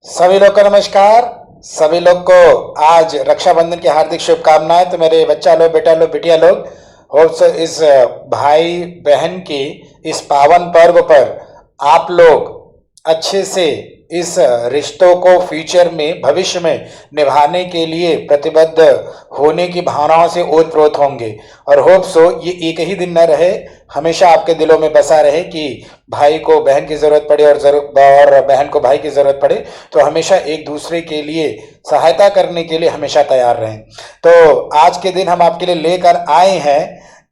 सभी लोग को नमस्कार। सभी लोग को आज रक्षाबंधन की हार्दिक शुभकामनाएं। तो मेरे बच्चा लोग, बेटा लोग, बिटिया लोग, होप्स इस भाई बहन की इस पावन पर्व पर आप लोग अच्छे से इस रिश्तों को फ्यूचर में, भविष्य में निभाने के लिए प्रतिबद्ध होने की भावनाओं से ओतप्रोत होंगे। और होप सो ये एक ही दिन न रहे, हमेशा आपके दिलों में बसा रहे कि भाई को बहन की जरूरत पड़े और बहन को भाई की जरूरत पड़े तो हमेशा एक दूसरे के लिए सहायता करने के लिए हमेशा तैयार रहें। तो आज के दिन हम आपके लिए लेकर आए हैं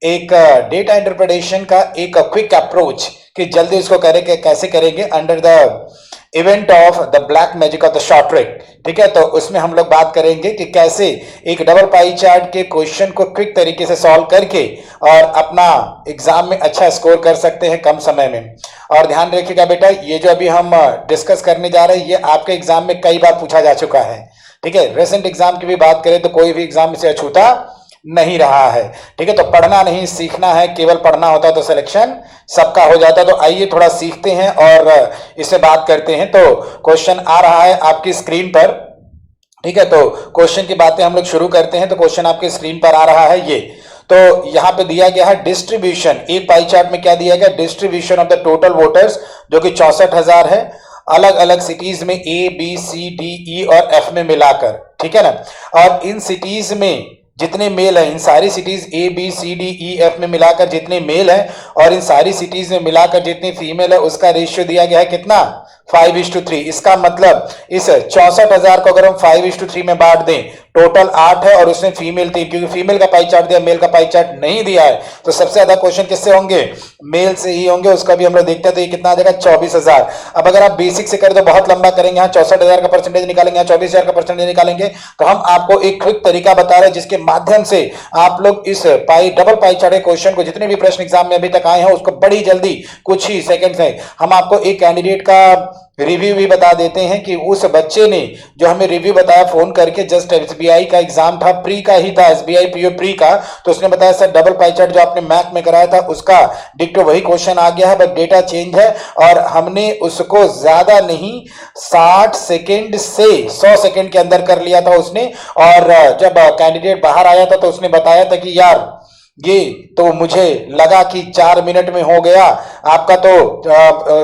एक डेटा इंटरप्रिटेशन का एक क्विक अप्रोच कि जल्दी उसको कैसे करेंगे under the event of the black magic of the short trick. ठीक है, तो उसमें हम लोग बात करेंगे कि कैसे एक डबल पाई चार्ट के क्वेश्चन को क्विक तरीके से सॉल्व करके और अपना एग्जाम में अच्छा स्कोर कर सकते हैं कम समय में। और ध्यान रखिएगा बेटा, ये जो अभी हम डिस्कस करने जा रहे हैं ये आपके एग्जाम में कई बार पूछा जा चुका है। ठीक है, रिसेंट एग्जाम की भी बात करें तो कोई भी एग्जाम से अछूता नहीं रहा है। ठीक है, तो पढ़ना नहीं सीखना है, केवल पढ़ना होता तो सिलेक्शन सबका हो जाता। तो आइए थोड़ा सीखते हैं और इससे बात करते हैं। तो क्वेश्चन आ रहा है आपकी स्क्रीन पर। ठीक है, तो क्वेश्चन की बातें हम लोग शुरू करते हैं। तो क्वेश्चन आपकी स्क्रीन पर आ रहा है ये। तो यहां पे दिया गया है डिस्ट्रीब्यूशन, एक पाई चार्ट में क्या दिया गया, distribution of the total voters जो कि 64,000 है, अलग अलग सिटीज में ए बी सी डी ई और एफ में मिलाकर। ठीक है ना, और इन सिटीज में जितने मेल हैं, इन सारी cities A B C D E F में मिलाकर जितने मेल हैं और इन सारी सिटीज में मिलाकर जितनी फीमेल है उसका रेशियो दिया गया है कितना, 5:3। इसका मतलब इस 64,000 को अगर हम 5:3 में बांट दें, टोटल 8 है और उसमें फीमेल 3, क्योंकि फीमेल का पाई चार्ट दिया, मेल का पाई चार्ट नहीं दिया है, तो सबसे ज्यादा क्वेश्चन किससे होंगे, मेल से ही होंगे। उसका भी हम लोग देखते हैं। तो ये कितना आ जाएगा, 24,000। अब अगर आप बेसिक से करें तो बहुत लंबा करेंगे, यहाँ 64,000 का परसेंटेज निकालेंगे, यहाँ 24,000 का परसेंटेज निकालेंगे। तो हम आपको एक क्विक तरीका बता रहे हैं जिसके माध्यम से आप लोग इस डबल पाई चार्ट क्वेश्चन को, जितने भी प्रश्न एग्जाम में अभी तक आए हैं, उसको बड़ी जल्दी कुछ ही सेकंड में हम आपको एक कैंडिडेट का रिव्यू भी बता देते हैं कि उस बच्चे ने जो हमें रिव्यू बताया फोन करके, जस्ट एसबीआई का एग्जाम था, प्री का ही था, एसबीआई पीओ प्री का। तो उसने बताया सर डबल पाई चार्ट जो आपने मैथ में कराया था उसका डिक्टो वही क्वेश्चन आ गया है, बट डेटा चेंज है। और हमने उसको ज्यादा नहीं 60 सेकेंड से 100 सेकेंड के अंदर कर लिया था उसने। और जब कैंडिडेट बाहर आया था तो उसने बताया था कि यार ये तो मुझे लगा कि 4 मिनट में हो गया, आपका तो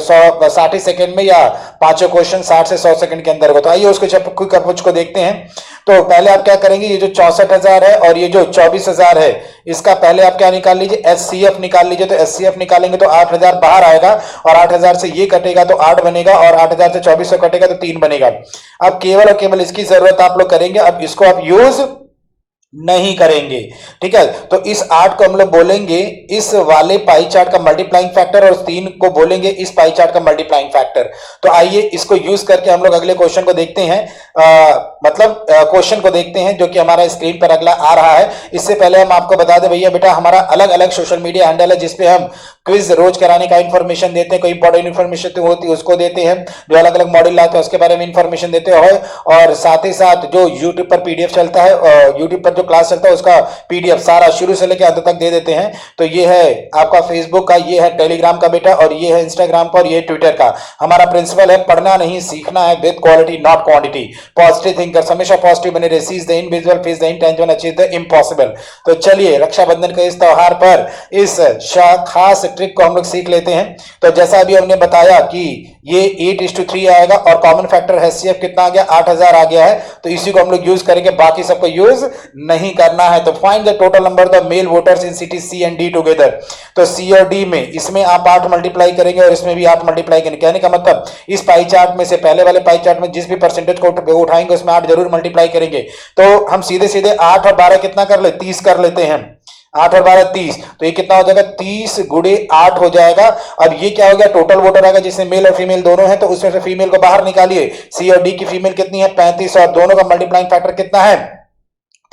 60 सेकेंड में या पांचों क्वेश्चन 60 से 100 सेकेंड के अंदर हो। तो आइए उसको क्विक अप्रोच को देखते हैं। तो पहले आप क्या करेंगे, ये जो 64,000 है और ये जो 24,000 है, इसका पहले आप क्या निकाल लीजिए, एचसीएफ निकाल लीजिए। तो एचसीएफ निकालेंगे तो 8,000 बाहर आएगा और 8,000 से ये कटेगा तो 8 बनेगा और 8,000 से 2400 कटेगा तो 3 बनेगा। अब केवल और केवल इसकी जरूरत आप लोग करेंगे, अब इसको आप यूज नहीं करेंगे। ठीक है, तो इस 8 को हम लोग बोलेंगे इस वाले पाई चार्ट का मल्टीप्लाइंग फैक्टर और 3 को बोलेंगे इस पाई चार्ट का मल्टीप्लाइंग फैक्टर। तो आइए इसको यूज करके हम लोग अगले क्वेश्चन को देखते हैं, मतलब क्वेश्चन को देखते हैं जो कि हमारा स्क्रीन पर अगला आ रहा है। इससे पहले हम आपको बता दें भैया बेटा, हमारा अलग अलग सोशल मीडिया हैंडल है जिसपे हम क्विज रोज कराने का इंफॉर्मेशन देते हैं, कोई इंपॉर्टेंट इंफॉर्मेशन होती है उसको देते हैं, जो अलग अलग मॉडल लाते हैं उसके बारे में इंफॉर्मेशन देते हैं। और साथ ही साथ जो यूट्यूब पर पीडीएफ चलता है, यूट्यूब पर जो क्लास चलता है उसका पीडीएफ सारा शुरू से लेकर अंत तक दे देते हैं। तो ये है आपका फेसबुक का, ये है टेलीग्राम का बेटा, और ये है इंस्टाग्राम का, और ये ट्विटर का। हमारा प्रिंसिपल है पढ़ना नहीं सीखना है with quality not quantity. Positive thinker, हमेशा पॉजिटिव बने रहे, seize the invisible face the intention achieve the impossible. तो चलिए रक्षाबंधन के इस त्योहार पर इस खास ट्रिक को हम लोग सीख लेते हैं। तो जैसा अभी हमने बताया कि ये 8:3 आएगा और कॉमन फैक्टर एचसीएफ कितना आ गया, 8,000 आ गया है। तो इसी को हम लोग यूज करेंगे, बाकी सबको यूज नहीं करना है। तो find the total number of male voters in city C and D together. तो सी और डी में, इसमें आप 8 मल्टीप्लाई करेंगे और इसमें भी 8 मल्टीप्लाई करेंगे। कहने का मतलब इस पाई चार्ट में से, पहले वाले पाई चार्ट में जिस भी परसेंटेज को उठाएंगे उसमें 8 जरूर मल्टीप्लाई करेंगे। तो हम सीधे सीधे 8 और 12 कितना कर ले, 30 कर लेते हैं। 8 और 12 30, तो ये कितना हो जाएगा, 30 गुणे 8 हो जाएगा। और ये क्या हो गया, टोटल वोटर आएगा जिसमें मेल और फीमेल दोनों है। तो उसमें से फीमेल को बाहर निकालिए, सी और डी की फीमेल कितनी है, 35, और दोनों का मल्टीप्लाइंग फैक्टर कितना है,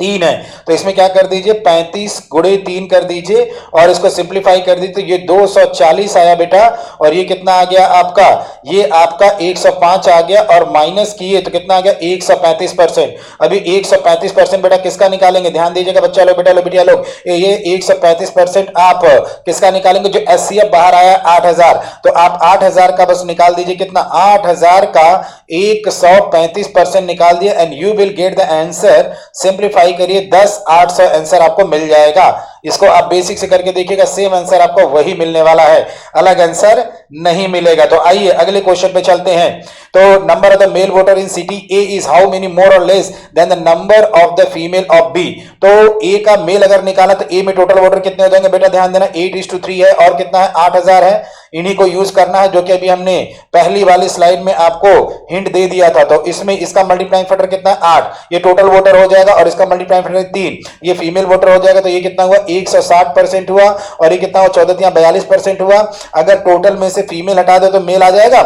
3 है, तो इसमें क्या कर दीजिए 35 गुणे 3 कर दीजिए और इसको सिंप्लीफाई कर दीजिए तो ये 240 आया बेटा। और ये कितना आ गया आपका, ये आपका 105 आ गया और माइनस किए तो कितना आ गया 135%। अभी 135% बेटा किसका निकालेंगे, ध्यान दीजिएगा बच्चा लोग, बेटा लोग, बिटिया लोग, ये 135% आप किसका निकालेंगे, जो एचसीएफ बाहर आया 8000, तो आप 8000 का बस निकाल दीजिए, कितना 8000 का 135% निकाल दिया and you will get the answer. Simplify करिए 10,800 आंसर आपको मिल जाएगा। इसको आप बेसिक से करके देखिएगा, सेम आंसर आपको वही मिलने वाला है, अलग आंसर नहीं मिलेगा। तो आइए अगले क्वेश्चन पे चलते हैं। तो number of the male voter in city A is how many more और less than the number of the female of B. तो ए का मेल अगर निकाला तो ए में टोटल वोटर कितने हो जाएंगे बेटा, ध्यान देना 8:3 है और कितना है 8000 है। इन्हीं को यूज करना है जो कि अभी हमने पहली वाली स्लाइड में आपको हिंट दे दिया था। तो इसमें इसका मल्टीप्लाइंग फैक्टर कितना है 8, ये टोटल वोटर हो जाएगा और इसका मल्टीप्लाइंग फैक्टर 3, ये फीमेल वोटर हो जाएगा। तो ये कितना हुआ 160% हुआ और ये कितना हुआ 14 42% हुआ। अगर टोटल में से फीमेल हटा दो तो मेल आ जाएगा,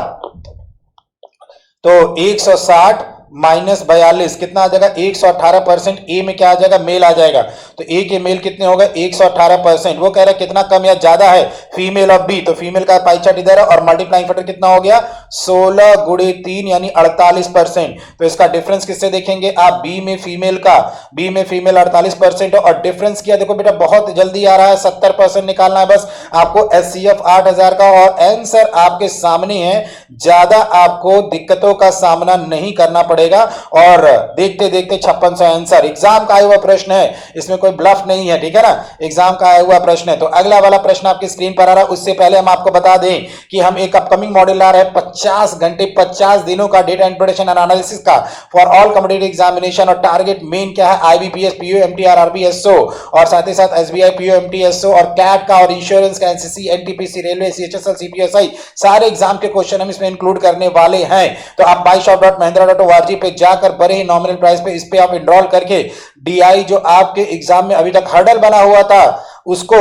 तो 160 माइनस 42 कितना आ जाएगा 118%। ए में क्या आ जाएगा, मेल आ जाएगा। तो ए के मेल कितने हो गए 118%। वो कह रहा है कितना कम या ज्यादा है, फीमेल ऑफ बी। तो फीमेल का पाई चार्ट इधर है और मल्टीप्लाइंग फैक्टर कितना हो गया 16 गुणे 3 यानी 48%। तो इसका डिफरेंस किससे देखेंगे आप, बी में फीमेल का, बी में फीमेल 48% और डिफरेंस किया देखो बेटा बहुत जल्दी आ रहा है, 70% निकालना है बस आपको एचसीएफ 8000 का और आंसर आपके सामने है। ज्यादा आपको दिक्कतों का सामना नहीं करना पड़ेगा और देखते देखते 5600 आंसर। एग्जाम का आया हुआ प्रश्न है, इसमें कोई ब्लफ नहीं है, ठीक है ना, एग्जाम का आया हुआ प्रश्न है। तो अगला वाला प्रश्न आपकी स्क्रीन पर आ रहा है। उससे पहले हम आपको बता दें कि हम एक अपकमिंग मॉड्यूल ला रहे हैं 50 घंटे 50 दिनों का डेटा इंटरप्रिटेशन एंड एनालिसिस का फॉर ऑल कॉम्पिटिटिव एग्जामिनेशन। और टारगेट मेन क्या है, आईबीपीएस, पीओ, एमटीआर, आरबीएसओ और साथ ही साथ एसबीआई, पीओ, एमटीएसओ और कैट का और इंश्योरेंस का, एनसीसी, एनटीपीसी, रेलवे, सीएचएसएल, सीपीएसआई, सारे एग्जाम के क्वेश्चन हम इसमें इंक्लूड करने वाले हैं। तो आप myshop.mahindra.org पे जाकर बड़े ही नॉमिनल प्राइस पे इस पे आप एनरोल करके डीआई जो आपके एग्जाम में अभी तक हर्डल बना हुआ था उसको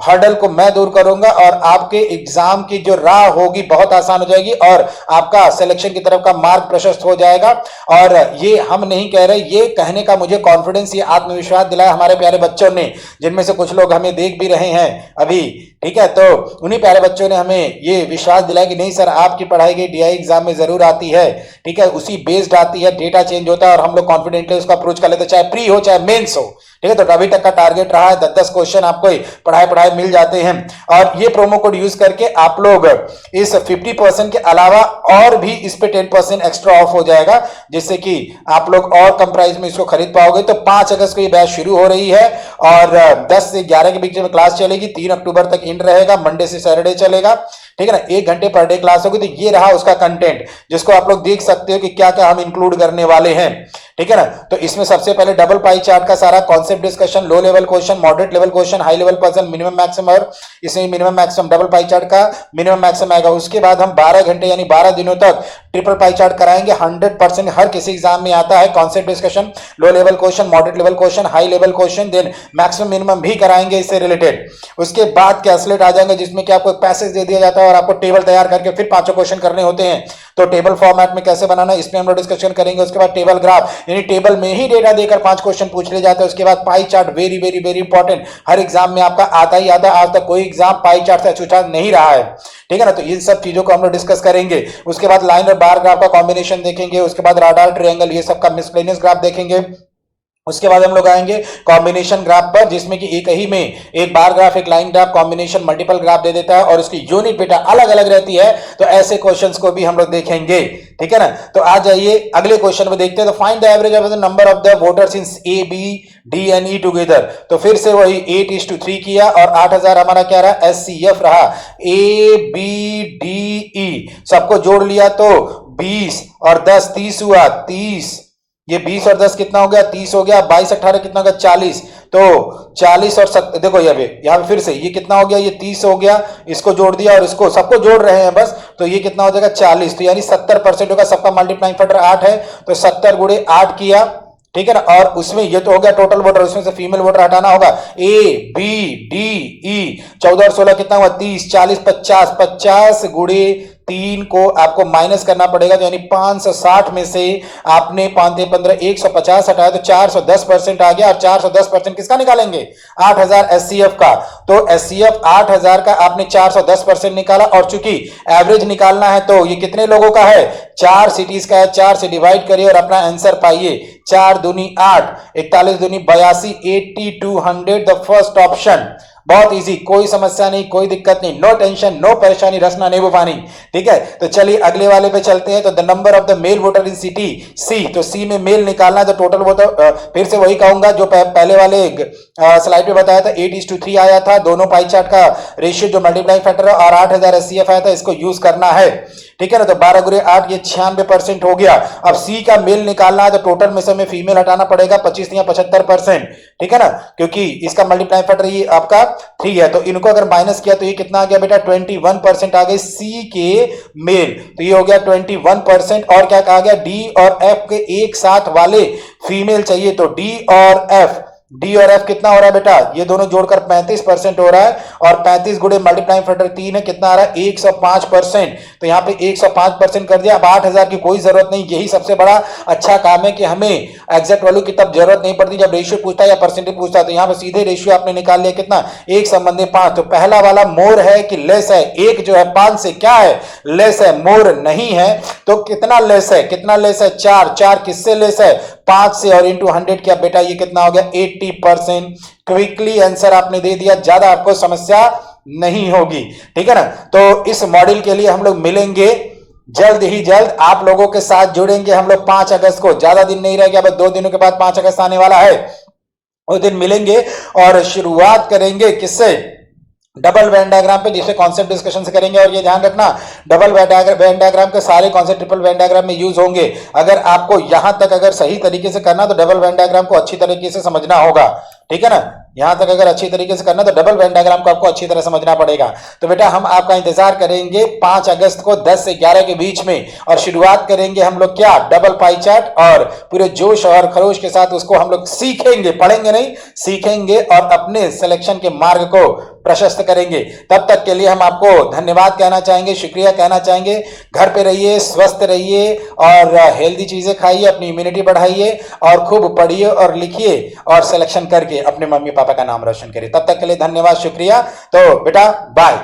हर्डल को मैं दूर करूंगा और आपके एग्जाम की जो राह होगी बहुत आसान हो जाएगी और आपका सिलेक्शन की तरफ का मार्ग प्रशस्त हो जाएगा। और ये हम नहीं कह रहे, ये कहने का मुझे कॉन्फिडेंस, ये आत्मविश्वास दिलाया हमारे प्यारे बच्चों ने, जिनमें से कुछ लोग हमें देख भी रहे हैं अभी, ठीक है। तो उन्हीं प्यारे बच्चों ने हमें ये विश्वास दिलाया कि नहीं सर आपकी पढ़ाई गई डीआई एग्जाम में जरूर आती है, ठीक है, उसी बेस्ड आती है, डेटा चेंज होता है और हम लोग कॉन्फिडेंटली उसको अप्रोच कर लेते, चाहे प्री हो चाहे मेंस हो, ठीक है। तो अभी तक का टारगेट रहा है 10-10 क्वेश्चन आपको पढ़ाए मिल जाते हैं और ये प्रोमो कोड यूज करके आप लोग इस 50% के अलावा और भी इस पे 10% एक्स्ट्रा ऑफ हो जाएगा, जिससे कि आप लोग और कम प्राइस में इसको खरीद पाओगे। तो 5 अगस्त को ये बैच शुरू हो रही है और 10 से 11 के बीच में क्लास चलेगी, 3 अक्टूबर तक एंड रहेगा, मंडे से सैटरडे चलेगा, ठीक है ना, 1 घंटे पर डे क्लास होगी। तो ये रहा उसका कंटेंट जिसको आप लोग देख सकते हो कि क्या क्या हम इंक्लूड करने वाले हैं, ठीक है ना। तो इसमें सबसे पहले डबल पाई चार्ट का सारा concept discussion, low level question, moderate level question, high level person, minimum maximum, और इसमें minimum maximum double pie chart का मिनिमम मैक्सिमम आएगा। उसके बाद हम 12 घंटे यानी 12 दिनों तक ट्रिपल पाई चार्ट कराएंगे। 100% हर किसी एग्जाम में आता है concept discussion, low level question, moderate level question, high level question, then maximum minimum भी कराएंगे इससे रिलेटेड। उसके बाद कैसलेट आ जाएंगे जिसमें कि आपको एक पैसेज दे दिया जाता है और आपको टेबल तैयार करके फिर 5 क्वेश्चन करने होते हैं। तो टेबल फॉर्मेट में कैसे बनाना है इसमें हम लोग डिस्कशन करेंगे। उसके बाद टेबल ग्राफ यानी टेबल में ही डेटा देकर 5 क्वेश्चन पूछ ले जाते हैं। उसके बाद pie chart, very very very important, हर एग्जाम में आपका आता ही आता है, आज तक कोई एग्जाम पाई चार्ट से अछूता नहीं रहा है, ठीक है ना। तो इन सब चीजों को हम लोग डिस्कस करेंगे। उसके बाद लाइन और बार ग्राफ का कॉम्बिनेशन देखेंगे। उसके बाद राडार, ट्रायंगल, ये सब का मिसलेनियस ग्राफ देखेंगे। उसके बाद हम लोग आएंगे कॉम्बिनेशन ग्राफ पर, जिसमें कि एक ही में एक बार ग्राफ, एक line graph, combination, multiple graph दे देता है और उसकी यूनिट बेटा अलग अलग रहती है। तो ऐसे क्वेश्चंस को भी हम लोग देखेंगे, ठीक है ना। तो आ जाइए अगले क्वेश्चन में देखते हैं। तो find the average of the number of the voters in A, B, D and E together. तो फिर से वही 8:3 किया और 8000 हमारा क्या रहा, एचसीएफ रहा। ए, बी, डी, ई सबको जोड़ लिया तो 20 और 10 30 हुआ, 30, ये 20 और 10 कितना हो गया, 30 हो गया। 22 18 कितना हो गया, 40। तो 40 और 7 देखो यहाँ पे फिर से ये कितना हो गया, ये 30 हो गया, इसको जोड़ दिया और इसको सबको जोड़ रहे हैं बस, तो ये कितना हो जाएगा 40। तो यानी 70% होगा। सबका मल्टीप्लाइंग फैक्टर 8 है, तो 70 गुणे 8 किया, ठीक है ना। और उसमें ये तो हो गया टोटल वोटर, उसमें से फीमेल वोटर हटाना होगा। ए, बी, डी, ई 14 और 16 कितना हुआ, 30, 40, 50, 50 गुणे 3 को आपको माइनस करना पड़ेगा, तो यानी 560 में से आपने 5 15 150 हटाया तो 410% आ गया। और 410% किसका निकालेंगे? 8000 एससीएफ का। तो एससीएफ 8000 का आपने 410% निकाला, और चूंकि एवरेज निकालना है तो ये कितने लोगों का है? 4 सिटीज का है। 4 से डिवाइड करिए और अपना आंसर पाइए। 4 दूनी 8, 41 दूनी 82, 8200 द फर्स्ट ऑप्शन। बहुत इजी, कोई समस्या नहीं, कोई दिक्कत नहीं, नो टेंशन, नो परेशानी, रसना नींबू पानी। ठीक है, तो चलिए अगले वाले पे चलते हैं। तो the number of the male voter in city C, तो सी में मेल निकालना है तो टोटल वोटर, फिर से वही कहूंगा जो पहले वाले स्लाइड पे बताया था, 8:3 आया था। दोनों पाई चार्ट का रेशियो जो मल्टीप्लाइंग फैक्टर है, और 8000 एससीएफ आया था, इसको यूज करना है। ठीक है ना, तो 12 गुणे 8 ये 96% हो गया। अब सी का मेल निकालना है तो टोटल में से हमें फीमेल हटाना पड़ेगा 25 या 75%। ठीक है ना, क्योंकि इसका मल्टीप्लाइंग फैक्टर ये आपका 3 है, तो इनको अगर माइनस किया तो ये कितना आ गया बेटा? 21% आ गई सी के मेल, तो ये हो गया 21%। और क्या कहा गया? डी और एफ के एक साथ वाले फीमेल चाहिए, तो डी और एफ कितना हो रहा है बेटा? ये दोनों जोड़कर 35% हो रहा है, और 35 गुणे मल्टीप्लाइंग फैक्टर 3 है, कितना आ रहा है? 105%। तो यहाँ पे 105% कर दिया। अब 8000 की कोई जरूरत नहीं, यही सबसे बड़ा अच्छा काम है कि हमें एग्जैक्ट वैल्यू की तब जरूरत नहीं पड़ती जब रेशियो पूछता है या परसेंटेज पूछता है। तो यहाँ पे सीधे रेशियो आपने निकाल लिया, कितना? 1 संबंधी 5। तो पहला वाला मोर है कि लेस है? एक जो है 5 से क्या है? लेस है, मोर नहीं है। तो कितना लेस है? कितना लेस है? 4। 4 किससे लेस है? 5 से, और इंटू 100 किया बेटा, ये कितना हो गया? 80%। क्विकली आंसर आपने दे दिया, ज्यादा आपको समस्या नहीं होगी। ठीक है ना, तो इस मॉड्यूल के लिए हम लोग मिलेंगे जल्द ही जल्द, आप लोगों के साथ जुड़ेंगे हम लोग 5 अगस्त को। ज्यादा दिन नहीं रह गया, बस 2 दिनों के बाद 5 अगस्त आने वाला है। उस दिन मिलेंगे और शुरुआत करेंगे किससे? डबल वेन डायग्राम पे, जिससे कॉन्सेप्ट डिस्कशन से करेंगे। और ये ध्यान रखना, डबल वेन डायग्राम के सारे कॉन्सेप्ट ट्रिपल वेन डायग्राम में यूज होंगे। अगर आपको यहां तक अगर सही तरीके से करना तो डबल वेन डायग्राम को अच्छी तरीके से समझना होगा। ठीक है ना, यहां तक अगर अच्छी तरीके से करना तो डबल वेन डायग्राम को आपको अच्छी तरह समझना पड़ेगा। तो बेटा हम आपका इंतजार करेंगे 5 अगस्त को 10 से 11 के बीच में, और शुरुआत करेंगे हम लोग क्या? डबल पाई चार्ट, और पूरे जोश और खरोश के साथ उसको हम लोग सीखेंगे, पढ़ेंगे नहीं, सीखेंगे, और अपने सिलेक्शन के मार्ग को प्रशस्त करेंगे। तब तक के लिए हम आपको धन्यवाद कहना चाहेंगे, शुक्रिया कहना चाहेंगे। घर पे रहिए, स्वस्थ रहिए, और हेल्दी चीजें खाइए, अपनी इम्यूनिटी बढ़ाइए, और खूब पढ़िए और लिखिए, और सिलेक्शन करके अपने मम्मी पापा का नाम रोशन करिए। तब तक के लिए धन्यवाद, शुक्रिया। तो बेटा बाय।